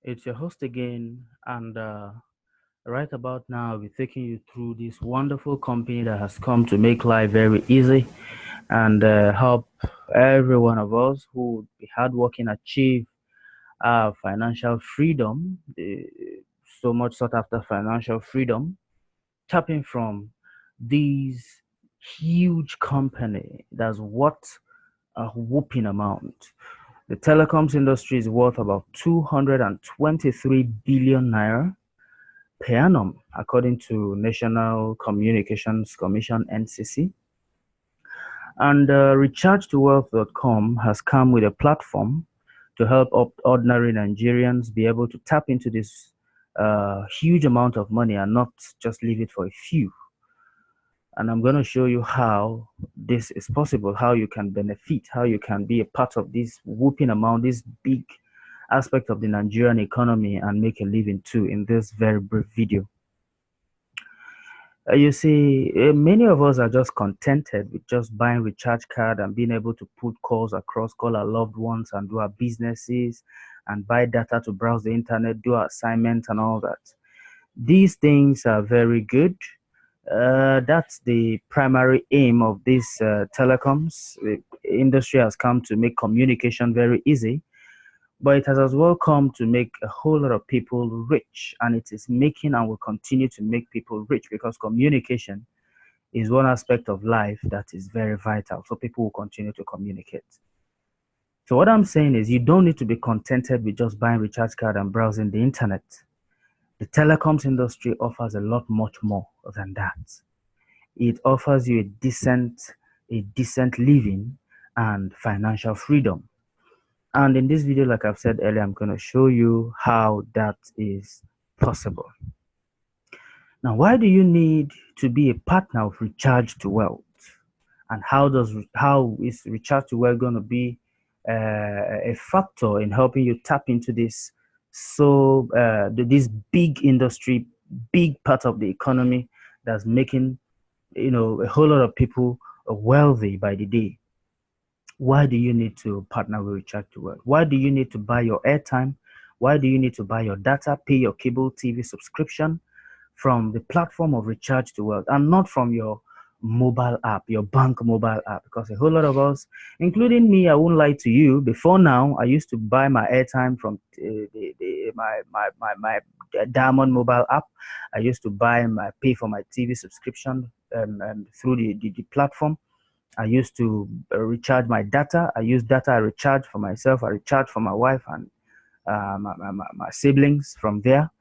It's your host again, and right about now, I'll be taking you through this wonderful company that has come to make life very easy and help every one of us who would be hardworking achieve financial freedom, the so much sought after financial freedom, tapping from these huge company that's worth a whooping amount. The telecoms industry is worth about 223 billion naira per annum, according to National Communications Commission (NCC). And Rechargetowealth.com has come with a platform to help ordinary Nigerians be able to tap into this huge amount of money and not just leave it for a few. And I'm going to show you how this is possible, how you can benefit, how you can be a part of this whooping amount, this big aspect of the Nigerian economy and make a living too in this very brief video. You see, many of us are just contented with just buying recharge card and being able to put calls across, call our loved ones and do our businesses and buy data to browse the internet, do our assignments and all that. These things are very good. That's the primary aim of this telecoms. The industry has come to make communication very easy, but it has as well come to make a whole lot of people rich, and it is making and will continue to make people rich because communication is one aspect of life that is very vital. So people will continue to communicate. So what I'm saying is you don't need to be contented with just buying recharge card and browsing the internet. The telecoms industry offers a lot much more than that. It offers you a decent living and financial freedom. And in this video, like I've said earlier, I'm going to show you how that is possible. Now, why do you need to be a partner of Recharge to Wealth? And how is Recharge to Wealth going to be a factor in helping you tap into this big industry, big part of the economy that's making a whole lot of people wealthy by the day? Why do you need to partner with Recharge to Wealth? Why do you need to buy your airtime? Why do you need to buy your data, pay your cable TV subscription from the platform of Recharge to Wealth and not from your mobile app, your bank mobile app? Because a whole lot of us, including me, I won't lie to you, before now, I used to buy my airtime from my Diamond mobile app. I used to pay for my TV subscription through the platform. I used to recharge my data. I use data I recharge for myself. I recharge for my wife and my siblings from there.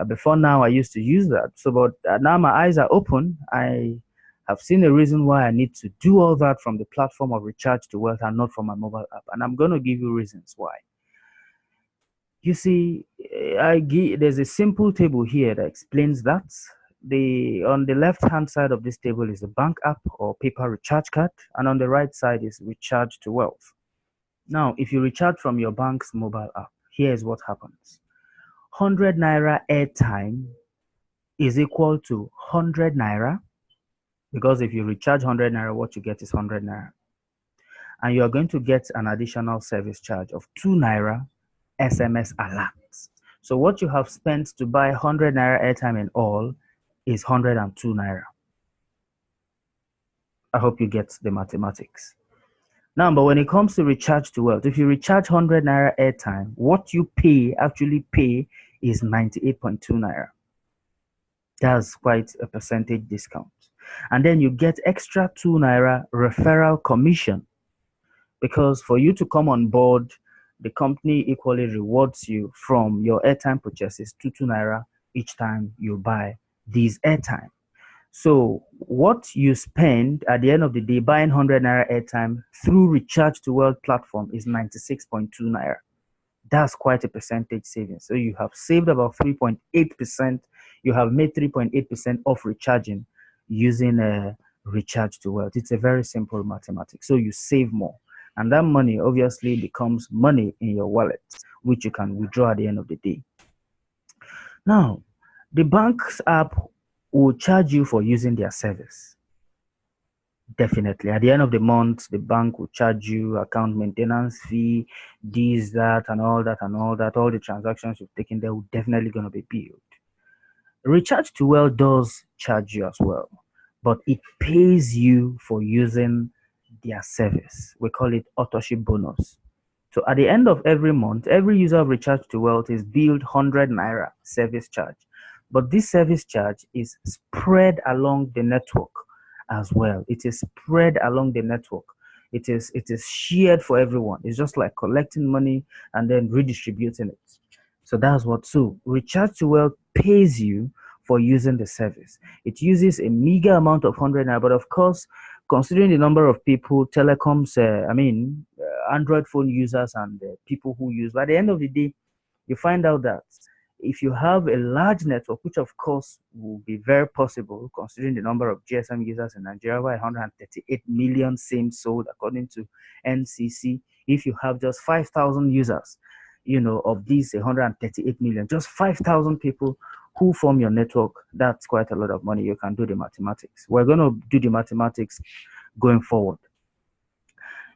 Before now, I used to use that. So, but now my eyes are open. I have seen a reason why I need to do all that from the platform of Recharge to Wealth and not from my mobile app. And I'm going to give you reasons why. You see, there's a simple table here that explains that. On the left hand side of this table is the bank app or paper recharge card, and on the right side is Recharge to Wealth. Now, if you recharge from your bank's mobile app, here is what happens. 100 naira airtime is equal to 100 naira, because if you recharge 100 naira, what you get is 100 naira. And you are going to get an additional service charge of 2 naira SMS alerts. So what you have spent to buy 100 naira airtime in all is 102 naira. I hope you get the mathematics. Now, but when it comes to Recharge to Wealth, if you recharge 100 naira airtime, what you actually pay is 98.2 naira. That's quite a percentage discount. And then you get extra 2 naira referral commission, because for you to come on board, the company equally rewards you from your airtime purchases 2 naira each time you buy these airtime. So what you spend at the end of the day buying 100 naira airtime through Recharge to Wealth platform is 96.2 naira. That's quite a percentage saving. So you have saved about 3.8%. You have made 3.8% off recharging using a Recharge to Wealth. It's a very simple mathematics. So you save more. And that money obviously becomes money in your wallet, which you can withdraw at the end of the day. Now, the bank's app will charge you for using their service. Definitely. At the end of the month, the bank will charge you account maintenance fee, this, that, and all that, and all that. All the transactions you've taken there will definitely going to be billed. Recharge to Well does charge you as well, but it pays you for using their service. We call it authorship bonus. So at the end of every month, every user of Recharge to Wealth is billed 100 naira service charge. But this service charge is spread along the network as well. It is spread along the network. It is shared for everyone. It's just like collecting money and then redistributing it. So that's what. So Recharge to Wealth pays you for using the service. It uses a meager amount of 100 naira, but of course, considering the number of people, telecoms, Android phone users and people who use, by the end of the day, you find out that if you have a large network, which of course will be very possible considering the number of GSM users in Nigeria, where 138 million SIMs sold according to NCC. If you have just 5,000 users, of these 138 million, just 5,000 people who form your network, that's quite a lot of money. You can do the mathematics. We're going to do the mathematics going forward.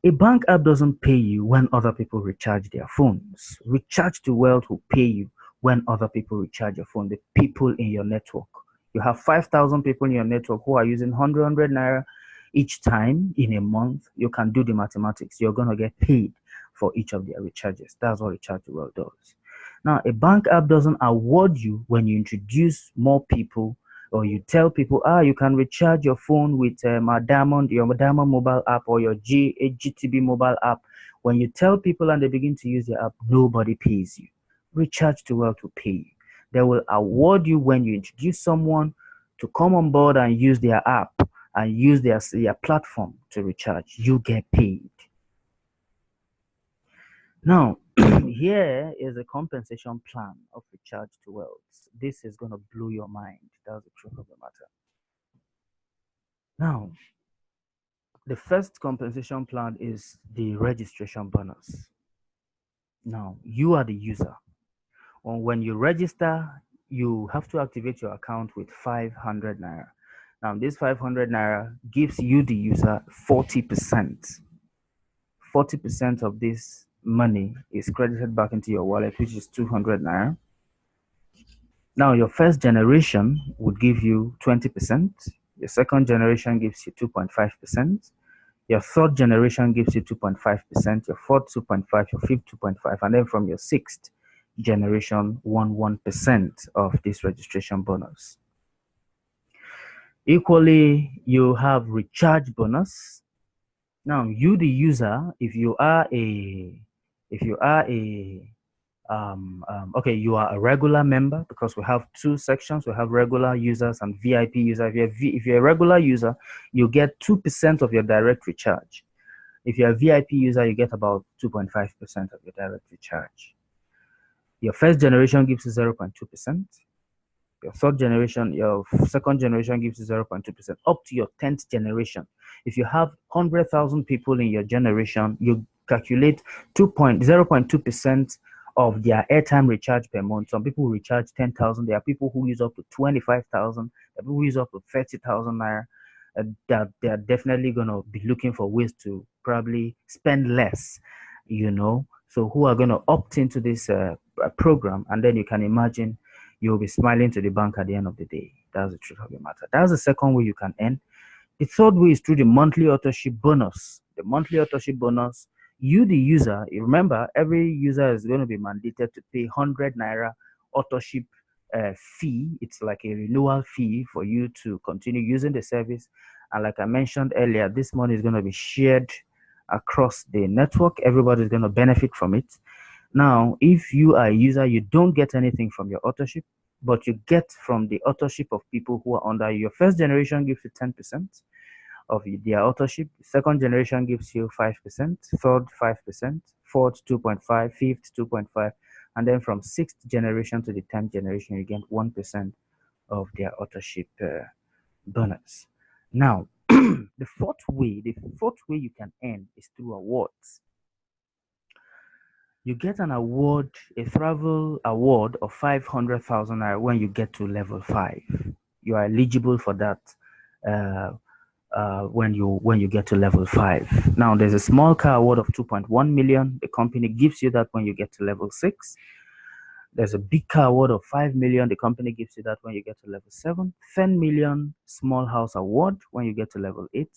A bank app doesn't pay you when other people recharge their phones. Recharge to Wealth will pay you when other people recharge your phone, the people in your network. You have 5,000 people in your network who are using 100 naira each time in a month. You can do the mathematics. You're going to get paid for each of their recharges. That's what Recharge to Wealth does. Now, a bank app doesn't award you when you introduce more people or you tell people, you can recharge your phone with your Diamond mobile app or your GTB mobile app. When you tell people and they begin to use the app, nobody pays you. Recharge to Wealth will pay you. They will award you when you introduce someone to come on board and use their app and use their platform to recharge. You get paid. Now, here is a compensation plan of Recharge to Wealth. This is going to blow your mind. That's the truth of the matter. Now, the first compensation plan is the registration bonus. Now, you are the user. When you register, you have to activate your account with 500 naira. Now, this 500 naira gives you, the user, 40%. 40% of this money is credited back into your wallet, which is 200 naira. Now, your first generation would give you 20%. Your second generation gives you 2.5%. Your third generation gives you 2.5%. Your fourth, 2.5%. Your fifth, 2.5%. And then from your sixth generation, 1% of this registration bonus. Equally, you have recharge bonus. Now, you, the user, if you are a okay, you are a regular member, because we have two sections. We have regular users and VIP users. If you're a regular user, you get 2% of your direct recharge. If you're a VIP user, you get about 2.5% of your direct recharge. Your first generation gives you 0.2%. Your second generation gives you 0.2%, up to your 10th generation. If you have 100,000 people in your generation, you calculate 0.2% of their airtime recharge per month. Some people recharge 10,000. There are people who use up to 25,000. There are people who use up to 30,000 naira. That they are definitely going to be looking for ways to probably spend less. So who are going to opt into this program, and then you can imagine you'll be smiling to the bank at the end of the day. That's the truth of the matter. That's the second way you can earn. The third way is through the monthly authorship bonus. The monthly authorship bonus, you, the user, you remember, every user is going to be mandated to pay 100 naira authorship fee. It's like a renewal fee for you to continue using the service. And like I mentioned earlier, this money is going to be shared across the network. Everybody is going to benefit from it. Now, if you are a user, you don't get anything from your authorship, but you get from the authorship of people who are under you. Your first generation gives you 10% of their authorship. Second generation gives you 5%, third 5%, fourth 2.5%, fifth 2.5%, and then from sixth generation to the 10th generation, you get 1% of their authorship bonus. Now, the fourth way you can earn is through awards. You get an award, a travel award of 500,000 naira when you get to level 5. You are eligible for that. when you get to level 5. Now there's a small car award of 2.1 million. The company gives you that when you get to level 6. There's a big car award of 5 million. The company gives you that when you get to level 7. 10 million small house award when you get to level 8.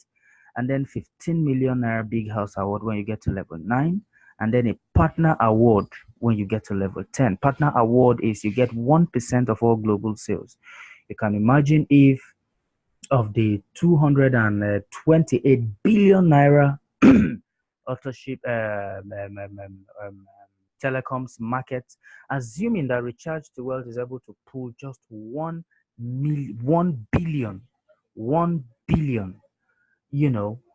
And then 15 million naira big house award when you get to level 9. And then a partner award when you get to level 10. Partner award is you get 1% of all global sales. You can imagine if of the 228 billion naira authorship telecoms market, assuming that Rechargetowealth is able to pull just 1 billion, 1 billion,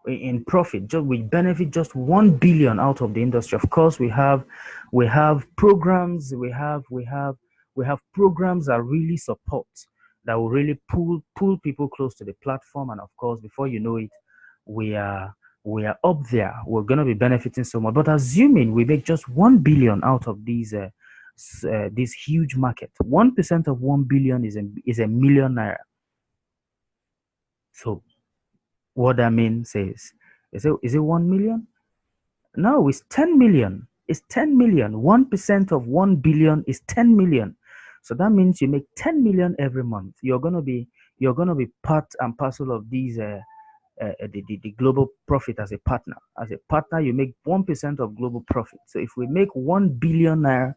in profit, just we benefit just 1 billion out of the industry. Of course, we have programs, we have programs that really support, that will really pull people close to the platform. And of course, before you know it, we are up there. We're going to be benefiting so much. But assuming we make just 1 billion out of this huge market, 1% of 1 billion is a million naira. So what that means is it 1 million? No, it's 10 million. It's 10 million. 1% of 1 billion is 10 million. So that means you make 10 million every month. You're gonna be part and parcel of the global profit as a partner. As a partner, you make 1% of global profit. So if we make 1 billion naira,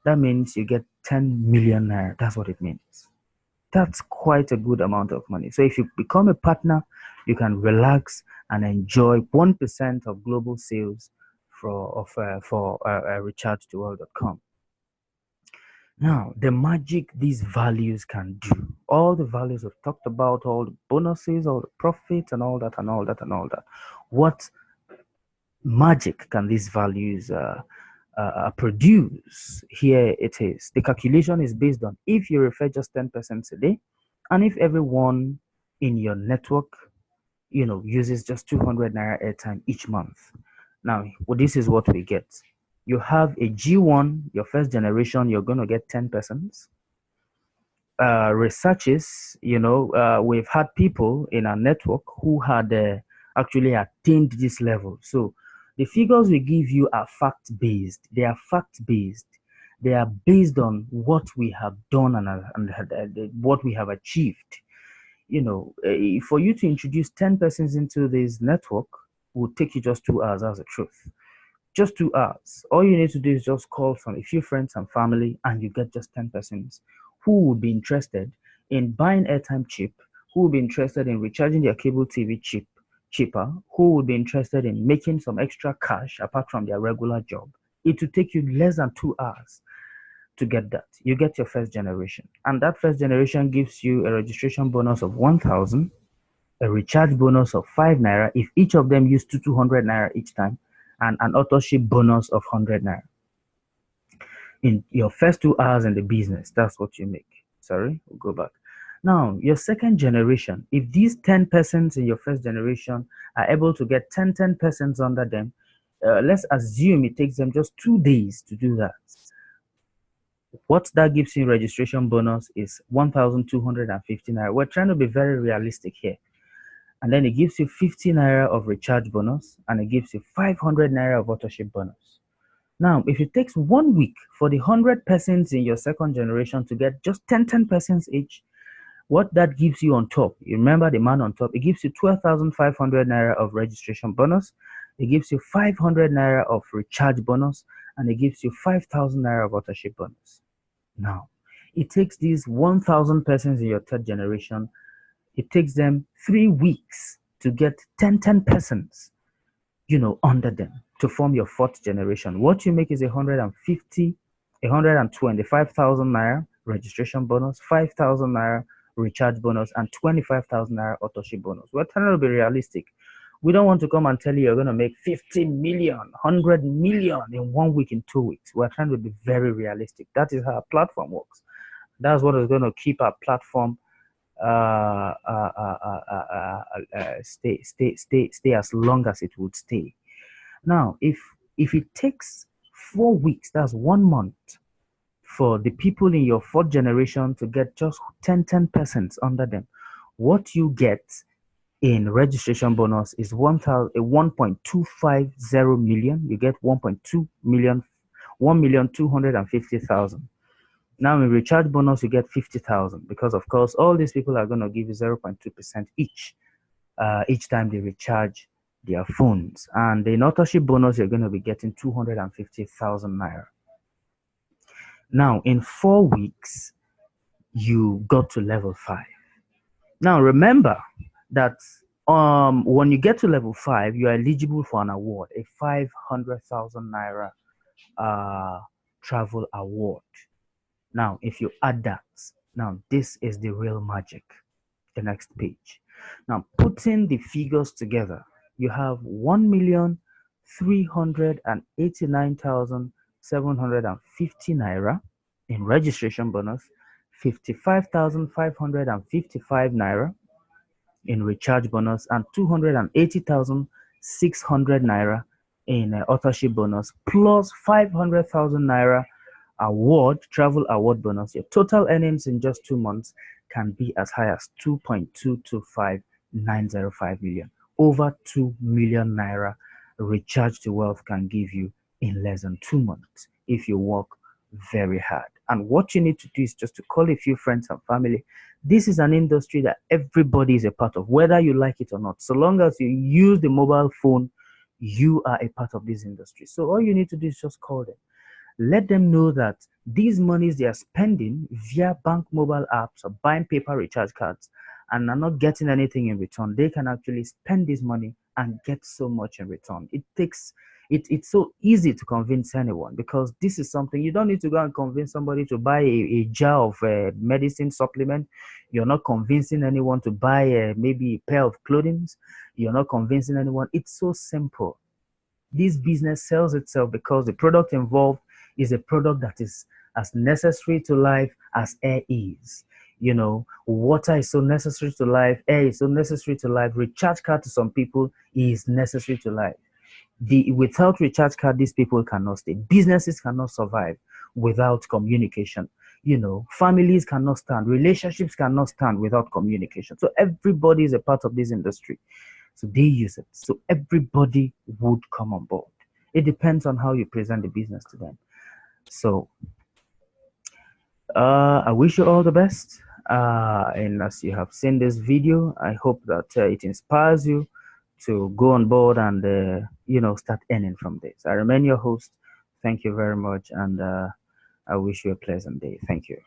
that means you get 10 million naira. That's what it means. That's quite a good amount of money. So if you become a partner, you can relax and enjoy 1% of global sales for Rechargetowealth.com. Now, the magic these values can do, all the values we've talked about, all the bonuses, all the profits, and all that, and all that, and all that. What magic can these values produce? Here it is. The calculation is based on if you refer just 10% a day, and if everyone in your network, uses just 200 naira airtime each month. Now, this is what we get. You have a G1, your first generation, you're going to get 10%. Researches, we've had people in our network who had actually attained this level. So the figures we give you are fact-based. They are fact-based. They are based on what we have done and what we have achieved. For you to introduce 10 persons into this network will take you just 2 hours. That's the truth. Just 2 hours. All you need to do is just call from a few friends and family, and you get just 10 persons who would be interested in buying airtime cheap, who would be interested in recharging their cable TV cheaper, who would be interested in making some extra cash apart from their regular job. It will take you less than 2 hours to get that. You get your first generation, and that first generation gives you a registration bonus of 1,000, a recharge bonus of 5 naira if each of them use 200 naira each time, and an auto-ship bonus of 100 naira. In your first 2 hours in the business, that's what you make. Sorry, we'll go back. Now, your second generation, if these 10 persons in your first generation are able to get 10 persons under them, let's assume it takes them just 2 days to do that. What that gives you in registration bonus is 1,250 naira. We're trying to be very realistic here. And then it gives you 50 naira of recharge bonus, and it gives you 500 naira of auto-ship bonus. Now, if it takes 1 week for the 100 persons in your second generation to get just 10 persons each, what that gives you on top, you remember the man on top, it gives you 12,500 naira of registration bonus, it gives you 500 naira of recharge bonus, and it gives you 5,000 naira of auto-ship bonus. Now, it takes these 1,000 persons in your third generation, it takes them 3 weeks to get 10 persons, under them to form your fourth generation. What you make is 125,000 naira registration bonus, 5,000 naira recharge bonus, and 25,000 naira auto-ship bonus. We're trying to be realistic. We don't want to come and tell you you're going to make 50 million, 100 million in 1 week, in 2 weeks. We're trying to be very realistic. That is how our platform works. That's what is going to keep our platform stay as long as it would stay. Now, if it takes 4 weeks, that's 1 month, for the people in your fourth generation to get just 10 persons under them, what you get in registration bonus is 1.250 million. You get 1.2 million, 1,250,000. Now in recharge bonus, you get 50,000 because of course all these people are going to give you 0.2% each time they recharge their phones. And in authorship bonus, you're going to be getting 250,000 naira. Now in 4 weeks, you got to level 5. Now remember that when you get to level 5, you are eligible for an award, a 500,000 naira travel award. Now, if you add that, now this is the real magic. The next page. Now, putting the figures together, you have 1,389,750 naira in registration bonus, 55,555 naira in recharge bonus, and 280,600 naira in authorship bonus, plus 500,000 naira travel award bonus. Your total earnings in just 2 months can be as high as 2.225905 million. Over 2 million naira Recharge to Wealth can give you in less than 2 months if you work very hard. And what you need to do is just to call a few friends and family. This is an industry that everybody is a part of, whether you like it or not. So long as you use the mobile phone, you are a part of this industry. So all you need to do is just call them. Let them know that these monies they are spending via bank mobile apps or buying paper recharge cards and are not getting anything in return. They can actually spend this money and get so much in return. It's so easy to convince anyone because this is something you don't need to go and convince somebody to buy a jar of medicine supplement. You're not convincing anyone to buy maybe a pair of clothing. You're not convincing anyone. It's so simple. This business sells itself because the product involved is a product that is as necessary to life as air is. You know, water is so necessary to life, air is so necessary to life. Recharge card to some people is necessary to life. Without recharge card, these people cannot stay. Businesses cannot survive without communication. You know, families cannot stand, relationships cannot stand without communication. So everybody is a part of this industry. So they use it. So everybody would come on board. It depends on how you present the business to them. So I wish you all the best. And as you have seen this video, I hope that it inspires you to go on board and start earning from this. I remain your host. Thank you very much, and I wish you a pleasant day. Thank you.